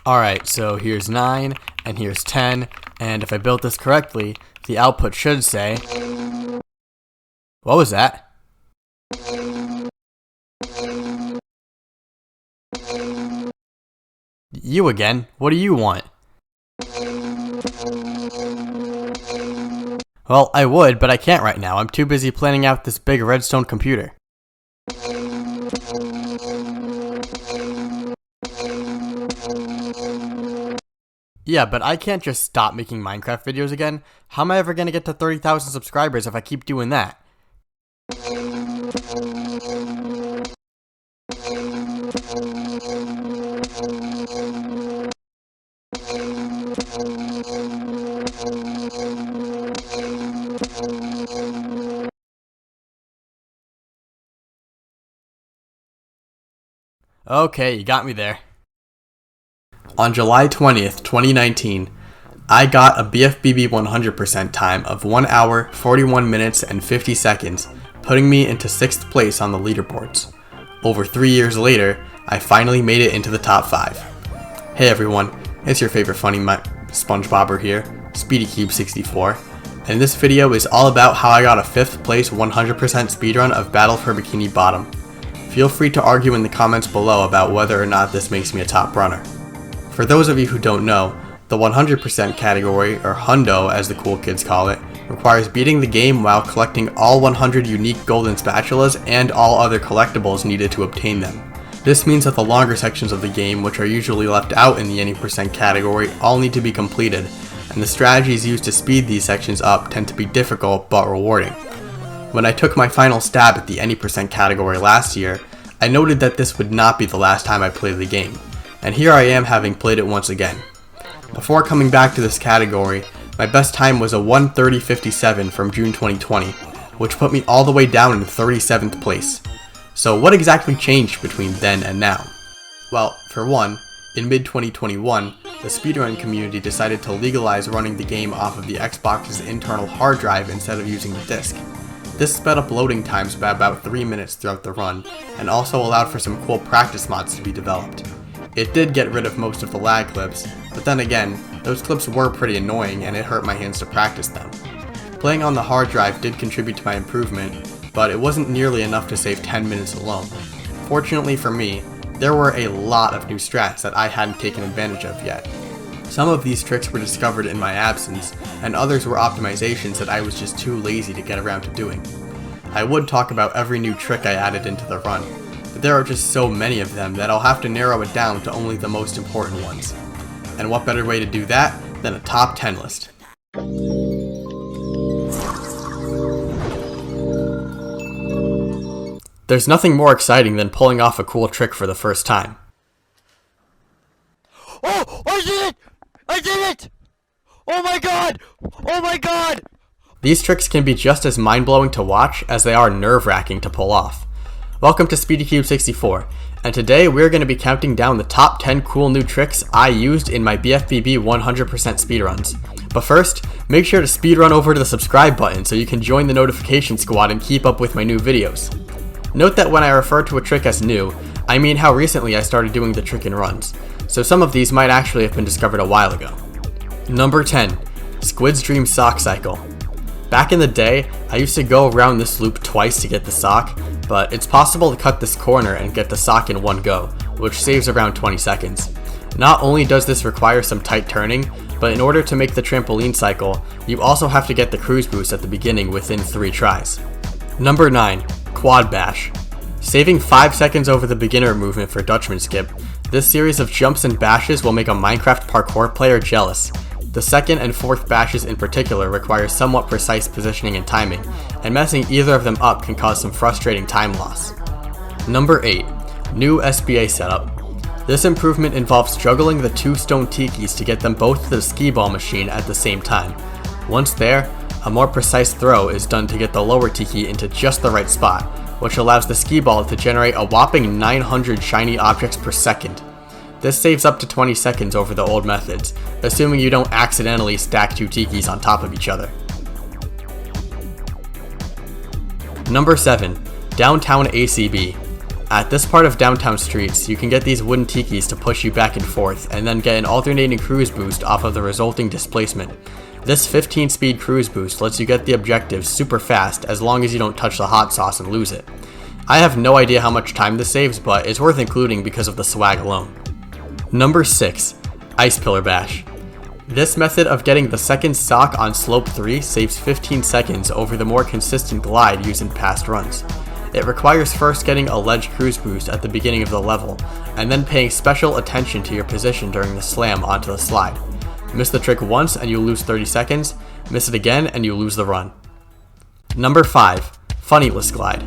Alright, so here's 9, and here's 10, and if I built this correctly, the output should say... What was that? You again? What do you want? Well, I would, but I can't right now. I'm too busy planning out this big redstone computer. Yeah, but I can't just stop making Minecraft videos again. How am I ever gonna get to 30,000 subscribers if I keep doing that? Okay, you got me there. On July 20th, 2019, I got a BFBB 100% time of 1 hour, 41 minutes, and 50 seconds, putting me into 6th place on the leaderboards. Over 3 years later, I finally made it into the top 5. Hey everyone, it's your favorite funny SpongeBobber here, SpeedyCube64, and this video is all about how I got a 5th place 100% speedrun of Battle for Bikini Bottom. Feel free to argue in the comments below about whether or not this makes me a top runner. For those of you who don't know, the 100% category, or hundo as the cool kids call it, requires beating the game while collecting all 100 unique golden spatulas and all other collectibles needed to obtain them. This means that the longer sections of the game, which are usually left out in the any percent category, all need to be completed, and the strategies used to speed these sections up tend to be difficult but rewarding. When I took my final stab at the any percent category last year, I noted that this would not be the last time I played the game, and here I am having played it once again. Before coming back to this category, my best time was a 1:30:57 from June 2020, which put me all the way down in 37th place. So what exactly changed between then and now? Well, for one, in mid-2021, the speedrun community decided to legalize running the game off of the Xbox's internal hard drive instead of using the disc. This sped up loading times by about 3 minutes throughout the run, and also allowed for some cool practice mods to be developed. It did get rid of most of the lag clips, but then again, those clips were pretty annoying and it hurt my hands to practice them. Playing on the hard drive did contribute to my improvement, but it wasn't nearly enough to save 10 minutes alone. Fortunately for me, there were a lot of new strats that I hadn't taken advantage of yet. Some of these tricks were discovered in my absence, and others were optimizations that I was just too lazy to get around to doing. I would talk about every new trick I added into the run, but there are just so many of them that I'll have to narrow it down to only the most important ones. And what better way to do that than a top 10 list. There's nothing more exciting than pulling off a cool trick for the first time. Oh! I did it! I did it! Oh my god! Oh my god! These tricks can be just as mind-blowing to watch as they are nerve-wracking to pull off. Welcome to SpeedyCube64, and today we're going to be counting down the top 10 cool new tricks I used in my BFBB 100% speedruns. But first, make sure to speedrun over to the subscribe button so you can join the notification squad and keep up with my new videos. Note that when I refer to a trick as new, I mean how recently I started doing the trick in runs, so some of these might actually have been discovered a while ago. Number 10. Squid's Dream Sock Cycle. Back in the day, I used to go around this loop twice to get the sock, but it's possible to cut this corner and get the sock in one go, which saves around 20 seconds. Not only does this require some tight turning, but in order to make the trampoline cycle, you also have to get the cruise boost at the beginning within 3 tries. Number 9. Quad Bash. Saving 5 seconds over the beginner movement for Dutchman Skip, this series of jumps and bashes will make a Minecraft parkour player jealous. The second and fourth bashes in particular require somewhat precise positioning and timing, and messing either of them up can cause some frustrating time loss. Number 8. New SBA setup. This improvement involves juggling the 2 stone tikis to get them both to the skee ball machine at the same time. Once there, a more precise throw is done to get the lower tiki into just the right spot, which allows the skee ball to generate a whopping 900 shiny objects per second. This saves up to 20 seconds over the old methods, assuming you don't accidentally stack 2 tikis on top of each other. Number 7. Downtown ACB. At this part of downtown streets, you can get these wooden tikis to push you back and forth, and then get an alternating cruise boost off of the resulting displacement. This 15 speed cruise boost lets you get the objectives super fast as long as you don't touch the hot sauce and lose it. I have no idea how much time this saves, but it's worth including because of the swag alone. Number 6. Ice Pillar Bash. This method of getting the second sock on slope 3 saves 15 seconds over the more consistent glide used in past runs. It requires first getting a ledge cruise boost at the beginning of the level, and then paying special attention to your position during the slam onto the slide. Miss the trick once and you lose 30 seconds, miss it again and you lose the run. Number 5. Funnyless Glide.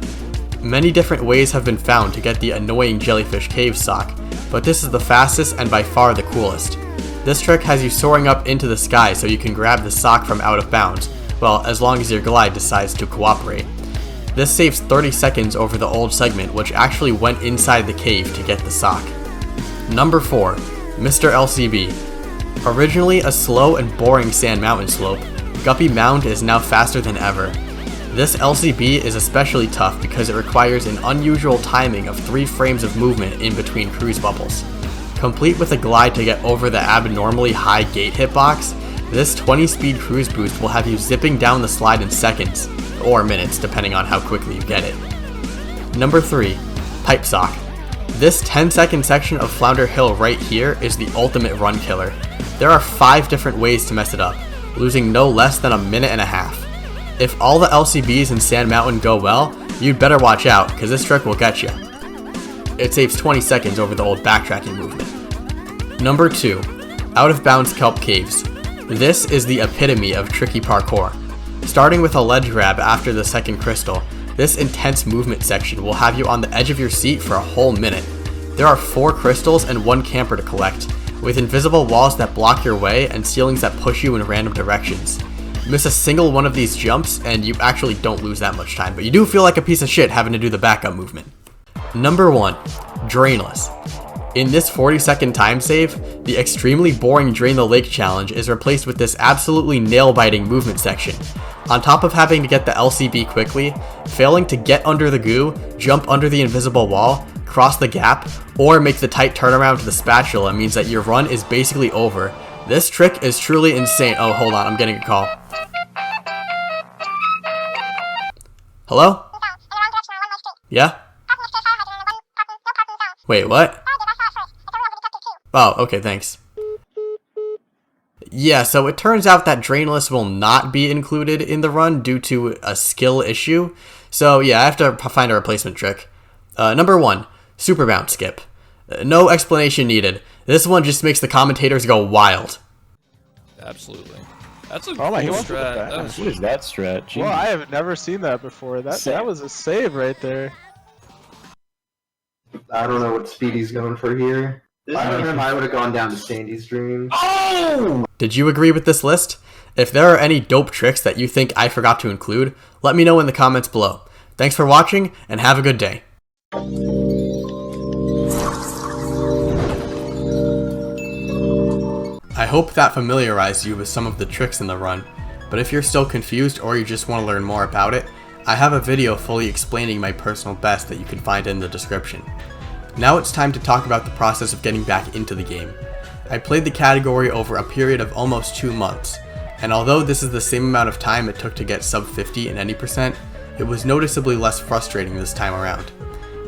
Many different ways have been found to get the annoying jellyfish cave sock, but this is the fastest and by far the coolest. This trick has you soaring up into the sky so you can grab the sock from out of bounds, well, as long as your glide decides to cooperate. This saves 30 seconds over the old segment, which actually went inside the cave to get the sock. Number 4. Mr. LCB. Originally a slow and boring sand mountain slope, Guppy Mound is now faster than ever. This LCB is especially tough because it requires an unusual timing of 3 frames of movement in between cruise bubbles. Complete with a glide to get over the abnormally high gate hitbox, this 20 speed cruise boost will have you zipping down the slide in seconds, or minutes depending on how quickly you get it. Number 3. Pipe Sock. This 10-second section of Flounder Hill right here is the ultimate run killer. There are 5 different ways to mess it up, losing no less than a minute and a half. If all the LCBs in Sand Mountain go well, you'd better watch out, because this trick will get you. It saves 20 seconds over the old backtracking movement. Number 2. Out of Bounds Kelp Caves. This is the epitome of tricky parkour. Starting with a ledge grab after the second crystal, this intense movement section will have you on the edge of your seat for a whole minute. There are 4 crystals and 1 camper to collect, with invisible walls that block your way and ceilings that push you in random directions. Miss a single one of these jumps and you actually don't lose that much time, but you do feel like a piece of shit having to do the backup movement. Number 1. Drainless. In this 40-second time save, the extremely boring Drain the Lake challenge is replaced with this absolutely nail-biting movement section. On top of having to get the LCB quickly, failing to get under the goo, jump under the invisible wall, cross the gap, or make the tight turnaround to the spatula means that your run is basically over. This trick is truly insane. Oh, hold on, I'm getting a call. Hello? Yeah? Wait, what? Oh, okay, thanks. Yeah, so it turns out that Drainless will not be included in the run due to a skill issue. So yeah, I have to find a replacement trick. Number 1, Super Bounce Skip. No explanation needed. This one just makes the commentators go wild. Absolutely. That's a Oh my cool God. strat. What is that strat? Well, I have never seen that before. That was a save right there. I don't know what Speedy's going for here. If I were him, I would have gone down to Sandy's Dream. Oh! Did you agree with this list? If there are any dope tricks that you think I forgot to include, let me know in the comments below. Thanks for watching, and have a good day. I hope that familiarized you with some of the tricks in the run, but if you're still confused or you just want to learn more about it, I have a video fully explaining my personal best that you can find in the description. Now it's time to talk about the process of getting back into the game. I played the category over a period of almost 2 months, and although this is the same amount of time it took to get sub 50 in any percent, it was noticeably less frustrating this time around.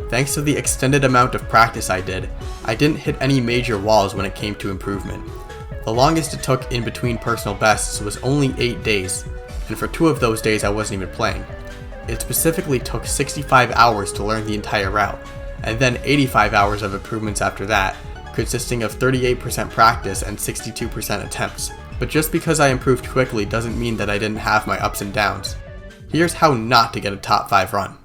Thanks to the extended amount of practice I did, I didn't hit any major walls when it came to improvement. The longest it took in between personal bests was only 8 days, and for 2 of those days I wasn't even playing. It specifically took 65 hours to learn the entire route, and then 85 hours of improvements after that, consisting of 38% practice and 62% attempts. But just because I improved quickly doesn't mean that I didn't have my ups and downs. Here's how not to get a top 5 run.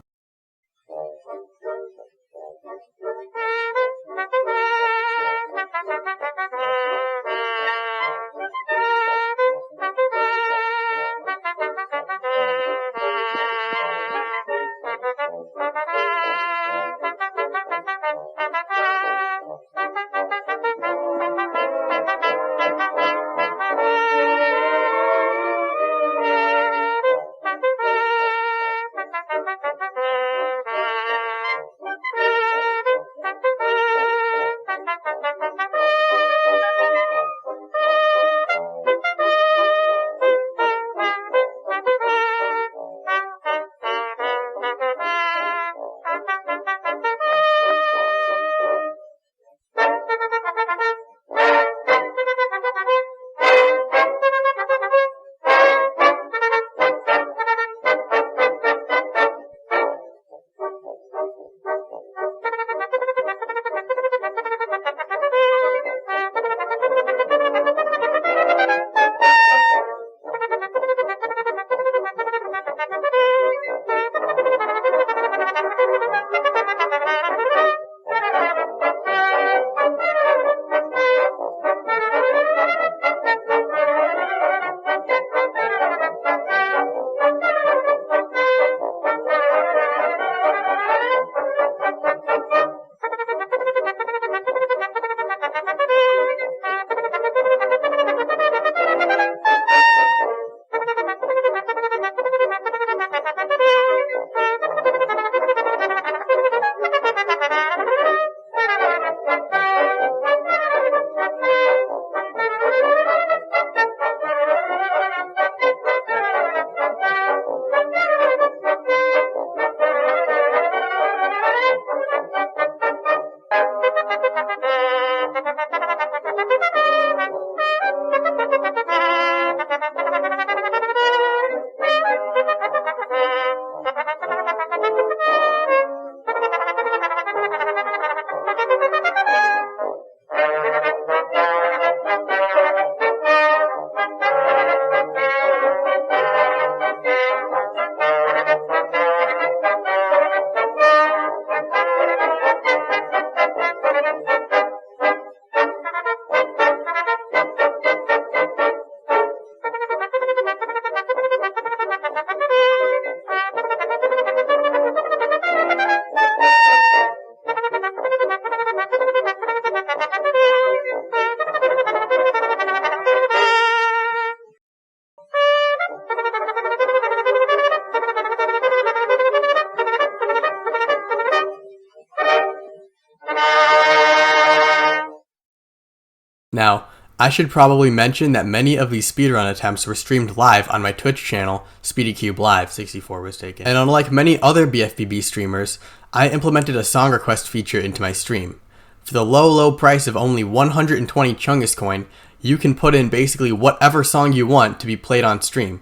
Now, I should probably mention that many of these speedrun attempts were streamed live on my Twitch channel, SpeedyCube Live, 64 was taken. And unlike many other BFBB streamers, I implemented a song request feature into my stream. For the low price of only 120 Chungus coin, you can put in basically whatever song you want to be played on stream.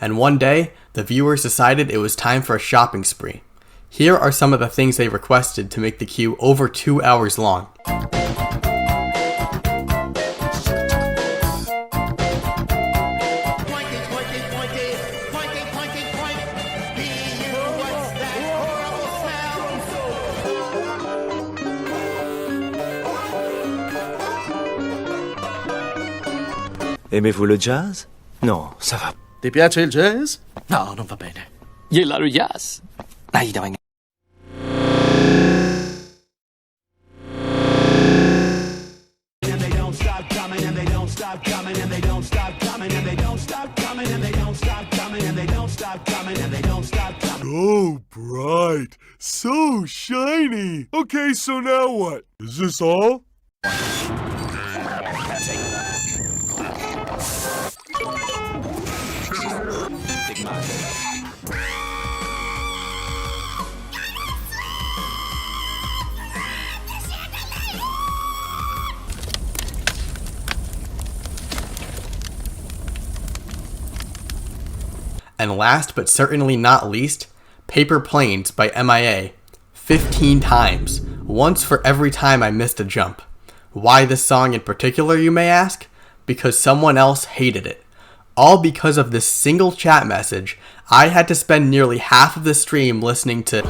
And one day, the viewers decided it was time for a shopping spree. Here are some of the things they requested to make the queue over 2 hours long. Aimez-vous le jazz? No, ça va. Ti piace il jazz? No, non va bene. Gillar du jazz? Nej, det var inget. Oh, bright. So shiny. Okay, so now what? Is this all? And last but certainly not least, Paper Planes by MIA. 15 times, once for every time I missed a jump. Why this song in particular, you may ask? Because someone else hated it. All because of this single chat message, I had to spend nearly half of the stream listening to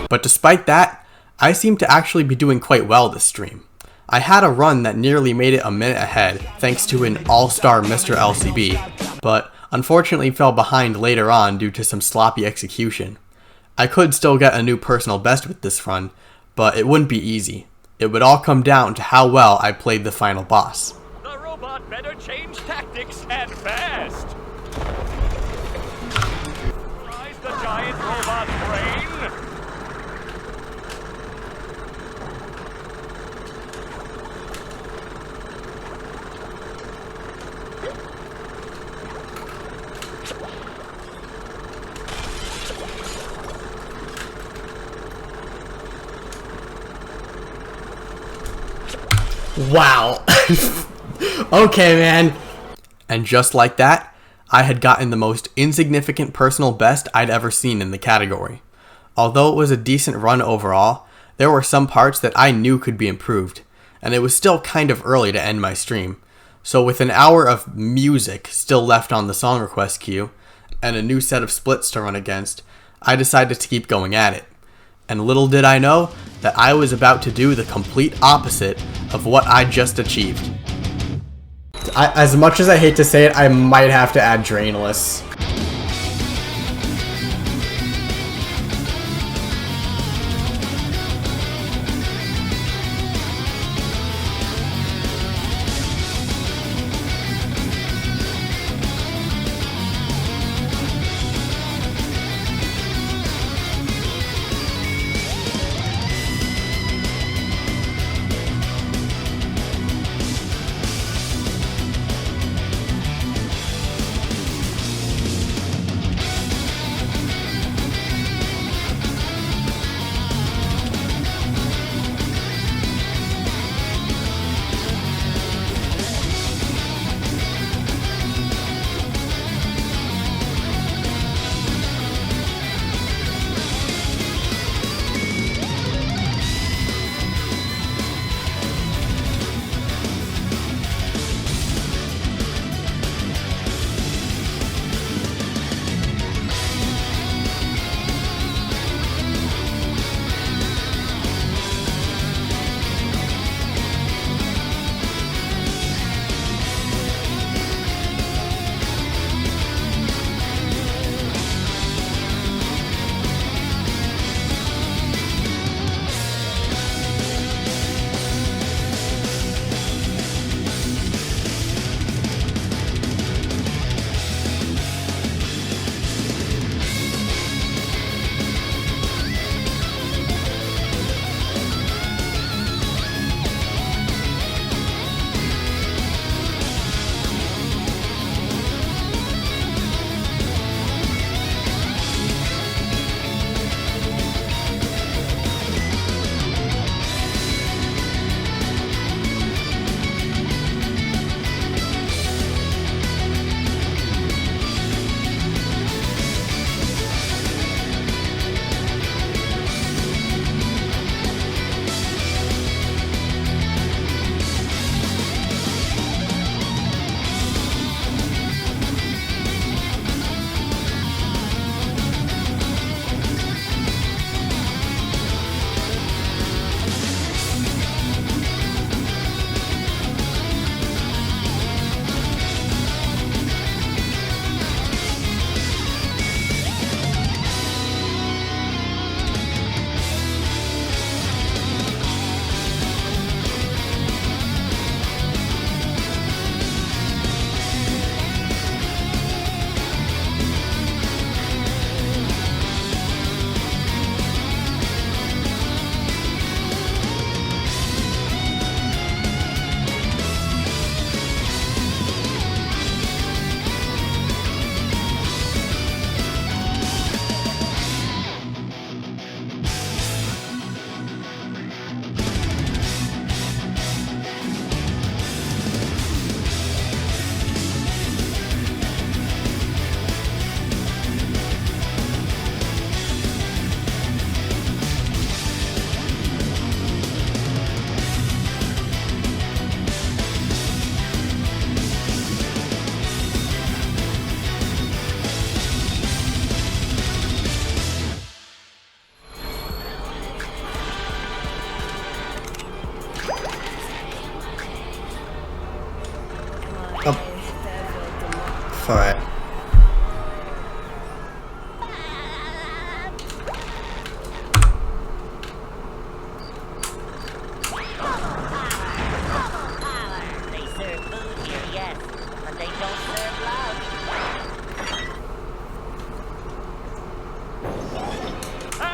But despite that, I seem to actually be doing quite well this stream. I had a run that nearly made it a minute ahead thanks to an all-star Mr. LCB, but unfortunately fell behind later on due to some sloppy execution. I could still get a new personal best with this run, but it wouldn't be easy. It would all come down to how well I played the final boss. The robot better change tactics and fast! Rise the giant robot brain! Wow. Okay, man. And just like that, I had gotten the most insignificant personal best I'd ever seen in the category. Although it was a decent run overall, there were some parts that I knew could be improved, and it was still kind of early to end my stream. So with an hour of music still left on the song request queue, and a new set of splits to run against, I decided to keep going at it. And little did I know that I was about to do the complete opposite of what I just achieved. As much as I hate to say it, I might have to add Drainless.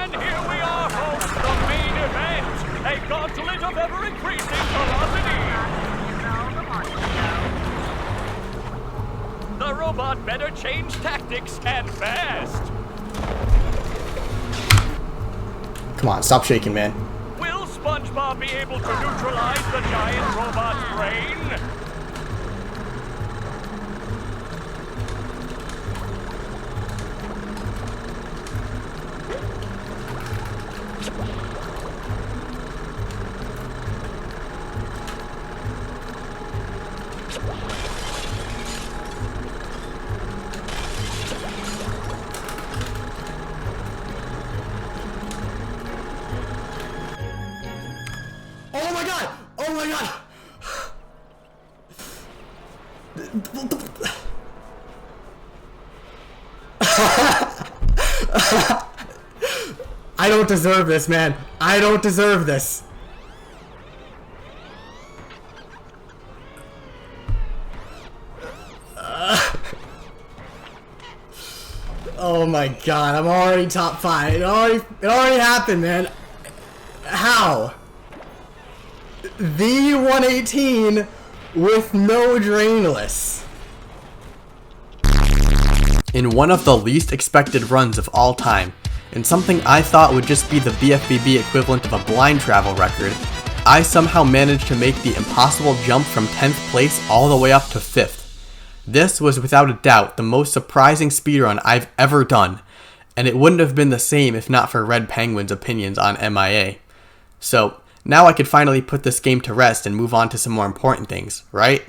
And here we are, folks, the main event. A gauntlet of ever-increasing velocity. The robot better change tactics and fast. Come on, stop shaking, man. Will SpongeBob be able to neutralize the giant robot's brain? Oh my god! Oh my god! I don't deserve this, man. I don't deserve this. Oh my god, I'm already top 5. It already happened, man. How? The 118 with no drainless. In one of the least expected runs of all time, and something I thought would just be the BFBB equivalent of a blind travel record, I somehow managed to make the impossible jump from 10th place all the way up to 5th. This was without a doubt the most surprising speedrun I've ever done, and it wouldn't have been the same if not for Red Penguin's opinions on MIA. So, now I could finally put this game to rest and move on to some more important things, right?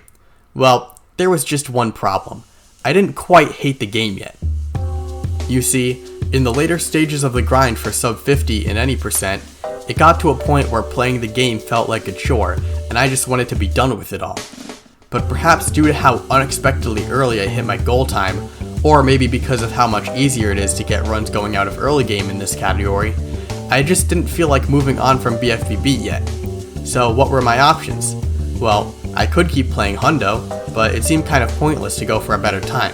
Well, there was just one problem. I didn't quite hate the game yet. You see, in the later stages of the grind for sub 50 in any percent, it got to a point where playing the game felt like a chore, and I just wanted to be done with it all. But perhaps due to how unexpectedly early I hit my goal time, or maybe because of how much easier it is to get runs going out of early game in this category, I just didn't feel like moving on from BFBB yet. So what were my options? Well, I could keep playing Hundo, but it seemed kind of pointless to go for a better time.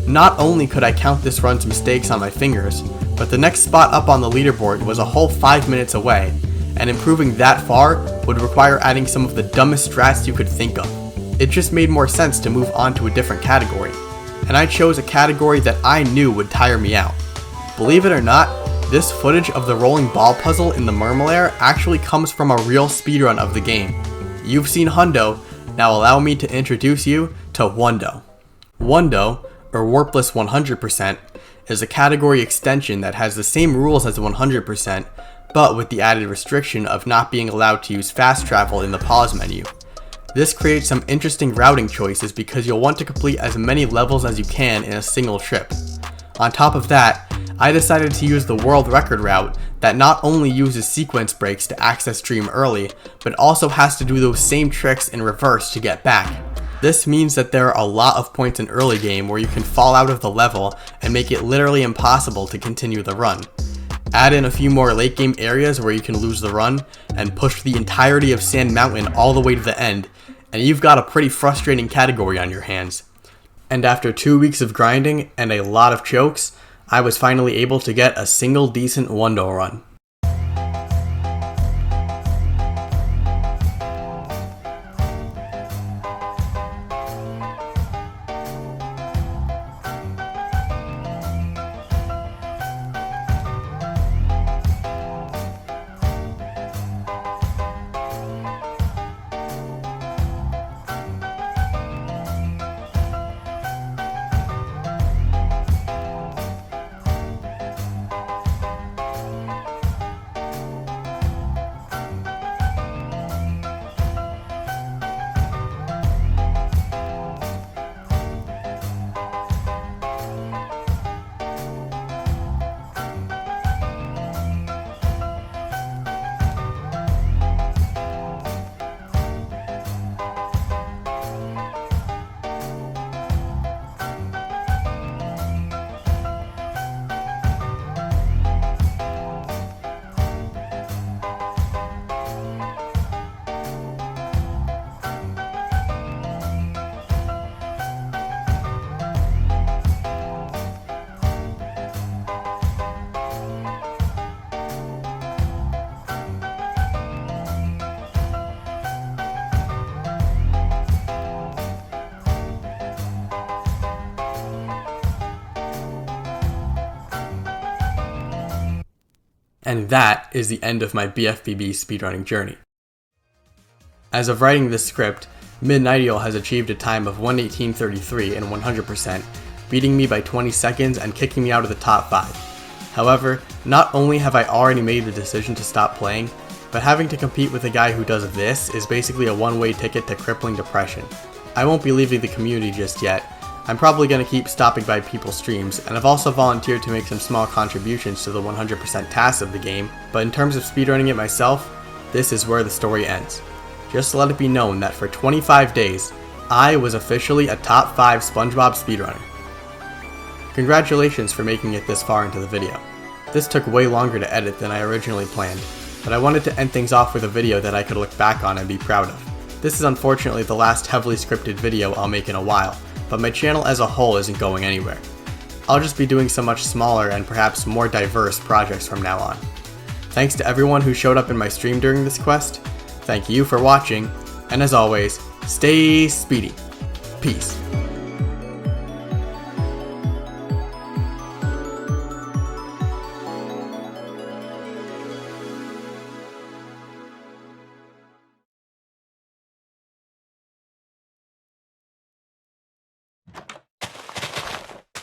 Not only could I count this run's mistakes on my fingers, but the next spot up on the leaderboard was a whole 5 minutes away, and improving that far would require adding some of the dumbest strats you could think of. It just made more sense to move on to a different category, and I chose a category that I knew would tire me out. Believe it or not, this footage of the rolling ball puzzle in the Murmelair actually comes from a real speedrun of the game. You've seen Hundo, now allow me to introduce you to Wundo. Wundo, or Warpless 100%, is a category extension that has the same rules as 100%, but with the added restriction of not being allowed to use fast travel in the pause menu. This creates some interesting routing choices because you'll want to complete as many levels as you can in a single trip. On top of that, I decided to use the world record route that not only uses sequence breaks to access Dream early, but also has to do those same tricks in reverse to get back. This means that there are a lot of points in early game where you can fall out of the level and make it literally impossible to continue the run. Add in a few more late game areas where you can lose the run, and push the entirety of Sand Mountain all the way to the end, and you've got a pretty frustrating category on your hands. And after 2 weeks of grinding and a lot of chokes, I was finally able to get a single decent Wundo run. And that is the end of my BFBB speedrunning journey. As of writing this script, Midnightial has achieved a time of 1:18:33 in 100%, beating me by 20 seconds and kicking me out of the top 5. However, not only have I already made the decision to stop playing, but having to compete with a guy who does this is basically a one-way ticket to crippling depression. I won't be leaving the community just yet. I'm probably going to keep stopping by people's streams, and I've also volunteered to make some small contributions to the 100% tasks of the game, but in terms of speedrunning it myself, this is where the story ends. Just to let it be known that for 25 days, I was officially a top 5 SpongeBob speedrunner. Congratulations for making it this far into the video. This took way longer to edit than I originally planned, but I wanted to end things off with a video that I could look back on and be proud of. This is unfortunately the last heavily scripted video I'll make in a while, but my channel as a whole isn't going anywhere. I'll just be doing some much smaller and perhaps more diverse projects from now on. Thanks to everyone who showed up in my stream during this quest, thank you for watching, and as always, stay speedy. Peace.